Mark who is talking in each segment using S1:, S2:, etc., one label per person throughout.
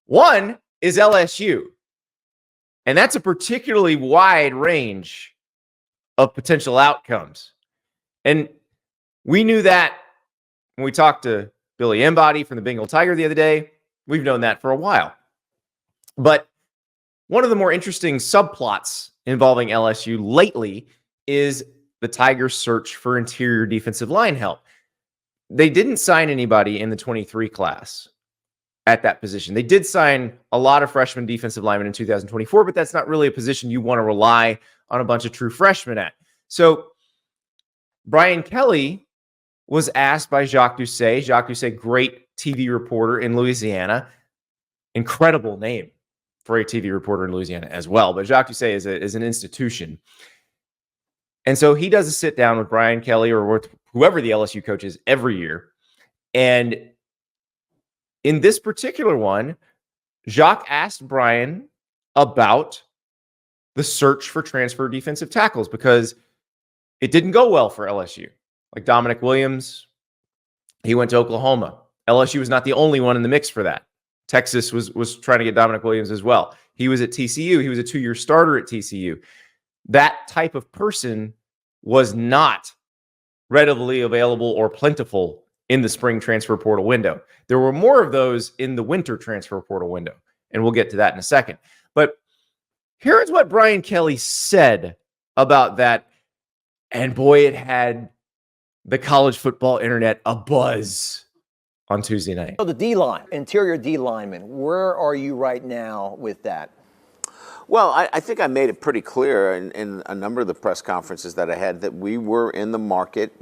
S1: One is LSU. And that's a particularly wide range of potential outcomes. And we knew that when we talked to Billy Embody from the Bengal Tiger the other day. We've known that for a while. But one of the more interesting subplots involving LSU lately is the Tigers' search for interior defensive line help. They didn't sign anybody in the 23 class at that position. They did sign a lot of freshman defensive linemen in 2024, but that's not really a position you want to rely on a bunch of true freshmen at. So Brian Kelly was asked by Jacques Doucet. Jacques Doucet, great TV reporter in Louisiana. Incredible name for a TV reporter in Louisiana as well. But Jacques Doucet is an institution. And so he does a sit down with Brian Kelly or with whoever the LSU coach is every year. And in this particular one, Jacques asked Brian about the search for transfer defensive tackles because it didn't go well for LSU. Like Dominic Williams, he went to Oklahoma. LSU was not the only one in the mix for that. Texas was trying to get Dominic Williams as well. He was at TCU. He was a 2-year starter at TCU. That type of person was not readily available or plentiful in the spring transfer portal window. There were more of those in the winter transfer portal window, and we'll get to that in a second. But here's what Brian Kelly said about that, and boy, it had the college football internet abuzz on Tuesday night.
S2: So the D-line, interior D lineman, where are you right now with that?
S3: Well, I think I made it pretty clear in a number of the press conferences that I had that we were in the market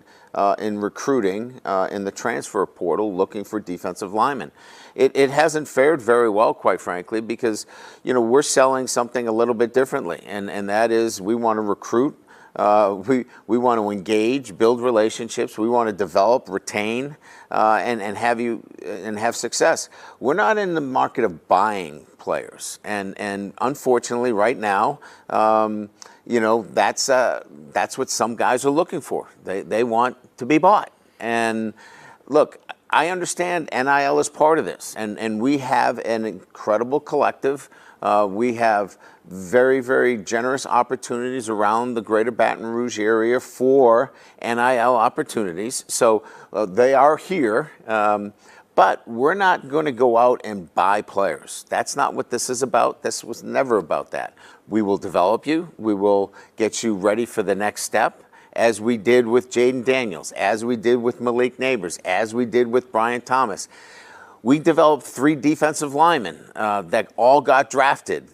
S3: in recruiting in the transfer portal looking for defensive linemen. It hasn't fared very well, quite frankly, because, you know, we're selling something a little bit differently, and that is we want to recruit. We want to engage, build relationships. We want to develop, retain, and have success. We're not in the market of buying players, and unfortunately, right now, you know, that's what some guys are looking for. They want to be bought. And look, I understand NIL is part of this, and we have an incredible collective. We have very, very generous opportunities around the greater Baton Rouge area for NIL opportunities. So they are here, but we're not going to go out and buy players. That's not what this is about. This was never about that. We will develop you. We will get you ready for the next step, as we did with Jaden Daniels, as we did with Malik Neighbors, as we did with Brian Thomas. We developed 3 defensive linemen that all got drafted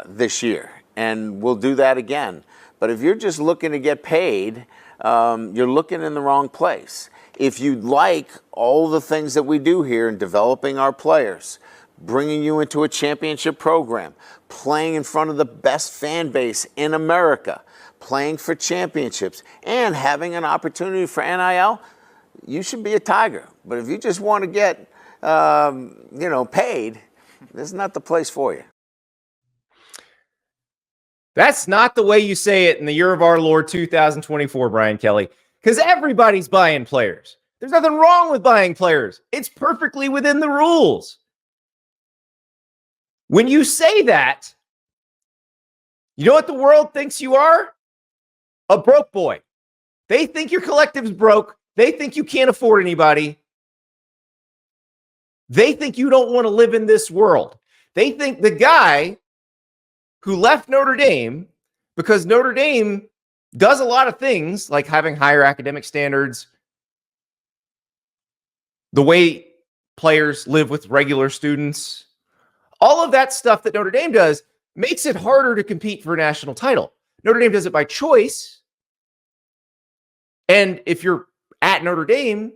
S3: this year, and we'll do that again. But if you're just looking to get paid, you're looking in the wrong place. If you like all the things that we do here in developing our players, bringing you into a championship program, playing in front of the best fan base in America, playing for championships, and having an opportunity for NIL, you should be a Tiger. But if you just want to get paid, this is not the place for you.
S1: That's not the way you say it in the year of our Lord 2024, Brian Kelly, because everybody's buying players. There's nothing wrong with buying players. It's perfectly within the rules. When you say that, you know what the world thinks you are? A broke boy. They think your collective's broke. They think you can't afford anybody. They think you don't want to live in this world. They think the guy who left Notre Dame because Notre Dame does a lot of things like having higher academic standards, the way players live with regular students, all of that stuff that Notre Dame does makes it harder to compete for a national title. Notre Dame does it by choice. And if you're at Notre Dame,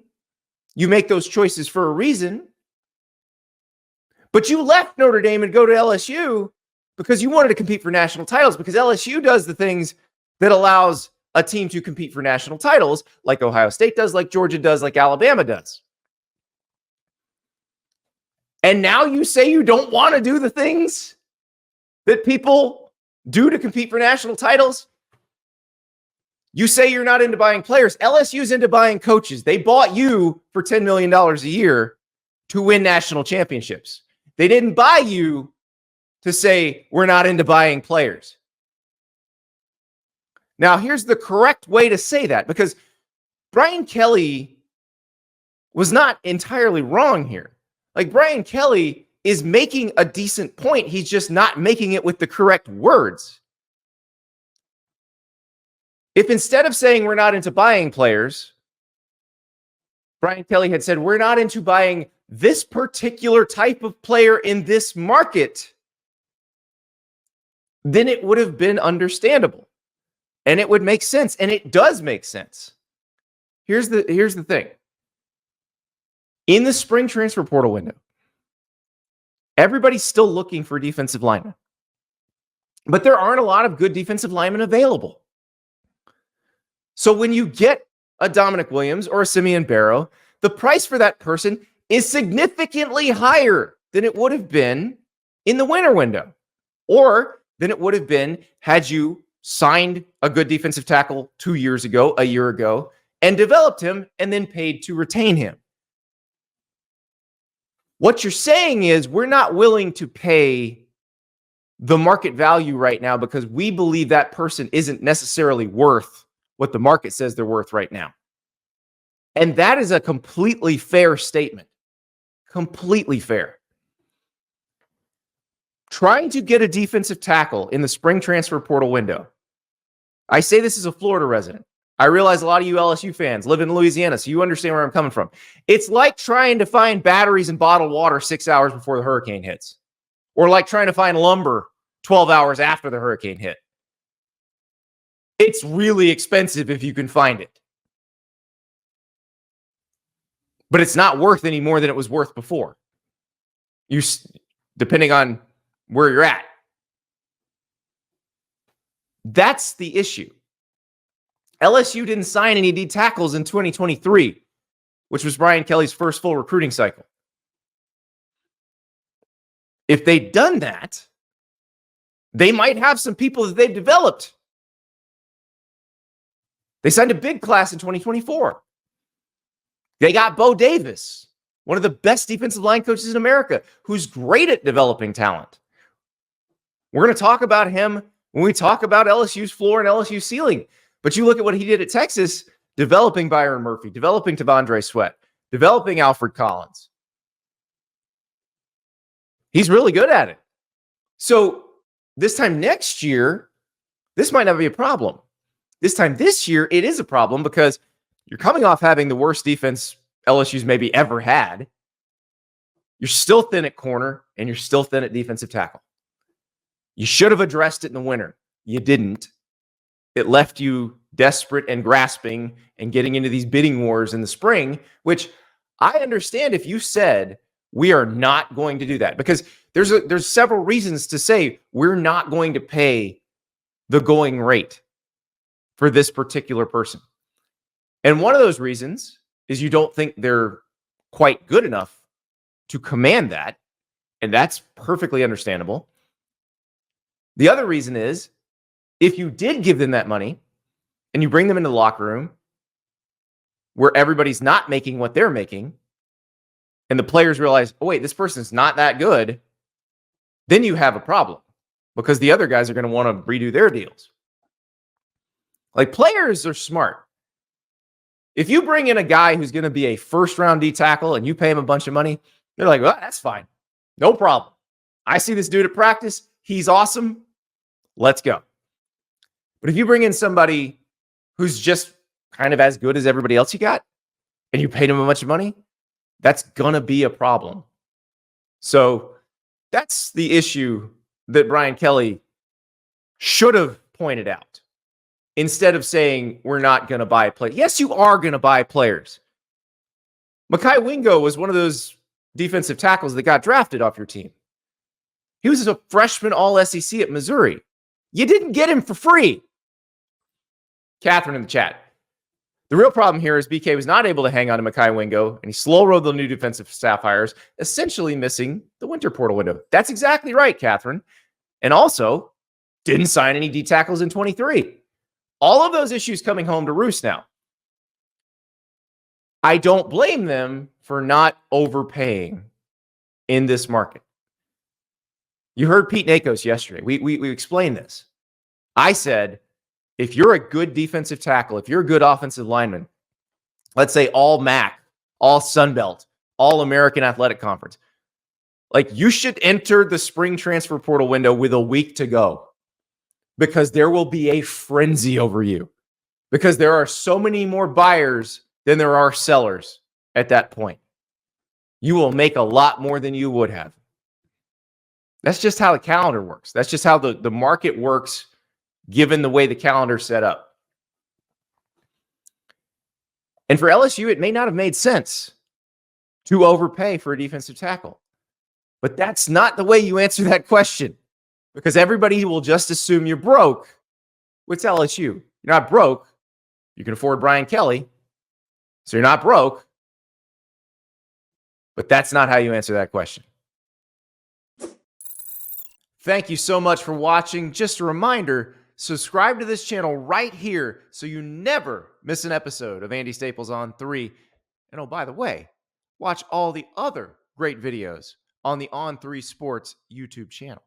S1: you make those choices for a reason. But you left Notre Dame and go to LSU because you wanted to compete for national titles, because LSU does the things that allows a team to compete for national titles, like Ohio State does, like Georgia does, like Alabama does. And now you say you don't want to do the things that people do to compete for national titles? You say you're not into buying players. LSU's into buying coaches. They bought you for $10 million a year to win national championships. They didn't buy you to say, we're not into buying players. Now, here's the correct way to say that, because Brian Kelly was not entirely wrong here. Like, Brian Kelly is making a decent point. He's just not making it with the correct words. If instead of saying we're not into buying players, Brian Kelly had said, we're not into buying this particular type of player in this market, then it would have been understandable. And it would make sense. And it does make sense. Here's the thing. In the spring transfer portal window, everybody's still looking for defensive linemen. But there aren't a lot of good defensive linemen available. So when you get a Dominic Williams or a Simeon Barrow, the price for that person is significantly higher than it would have been in the winter window, or than it would have been had you signed a good defensive tackle 2 years ago, a year ago, and developed him and then paid to retain him. What you're saying is we're not willing to pay the market value right now because we believe that person isn't necessarily worth what the market says they're worth right now. And that is a completely fair statement. Completely fair. Trying to get a defensive tackle in the spring transfer portal window. I say this as a Florida resident. I realize a lot of you LSU fans live in Louisiana, so you understand where I'm coming from. It's like trying to find batteries in bottled water 6 hours before the hurricane hits, or like trying to find lumber 12 hours after the hurricane hit. It's really expensive if you can find it. But it's not worth any more than it was worth before. Depending on where you're at. That's the issue. LSU didn't sign any D tackles in 2023, which was Brian Kelly's first full recruiting cycle. If they'd done that, they might have some people that they've developed. They signed a big class in 2024. They got Bo Davis, one of the best defensive line coaches in America, who's great at developing talent. We're going to talk about him when we talk about LSU's floor and LSU's ceiling. But you look at what he did at Texas, developing Byron Murphy, developing Tavondre Sweat, developing Alfred Collins. He's really good at it. So this time next year, this might not be a problem. This time this year, it is a problem because you're coming off having the worst defense LSU's maybe ever had. You're still thin at corner, and you're still thin at defensive tackle. You should have addressed it in the winter. You didn't. It left you desperate and grasping and getting into these bidding wars in the spring, which I understand if you said, we are not going to do that, because there's several reasons to say we're not going to pay the going rate for this particular person. And one of those reasons is you don't think they're quite good enough to command that, and that's perfectly understandable. The other reason is, if you did give them that money and you bring them into the locker room where everybody's not making what they're making, and the players realize, oh, wait, this person's not that good, then you have a problem because the other guys are going to want to redo their deals. Like, players are smart. If you bring in a guy who's going to be a first-round D tackle and you pay him a bunch of money, they're like, well, that's fine. No problem. I see this dude at practice. He's awesome. Let's go. But if you bring in somebody who's just kind of as good as everybody else you got, and you paid him a bunch of money, that's going to be a problem. So that's the issue that Brian Kelly should have pointed out. Instead of saying, we're not going to buy players. Yes, you are going to buy players. Mekhi Wingo was one of those defensive tackles that got drafted off your team. He was a freshman All-SEC at Missouri. You didn't get him for free. Catherine in the chat. The real problem here is BK was not able to hang on to Mekhi Wingo, and he slow-rolled the new defensive staff hires, essentially missing the winter portal window. That's exactly right, Catherine. And also, didn't sign any D tackles in 23. All of those issues coming home to roost now. I don't blame them for not overpaying in this market. You heard Pete Nakos yesterday. We explained this. I said, if you're a good defensive tackle, if you're a good offensive lineman, let's say all MAC, all Sun Belt, all American Athletic Conference, like you should enter the spring transfer portal window with a week to go because there will be a frenzy over you because there are so many more buyers than there are sellers at that point. You will make a lot more than you would have. That's just how the calendar works. That's just how the market works given the way the calendar's set up. And for LSU, it may not have made sense to overpay for a defensive tackle. But that's not the way you answer that question because everybody will just assume you're broke. What's LSU? You're not broke. You can afford Brian Kelly. So you're not broke. But that's not how you answer that question. Thank you so much for watching. Just a reminder, subscribe to this channel right here so you never miss an episode of Andy Staples On 3. And oh, by the way, watch all the other great videos on the On3 Sports YouTube channel.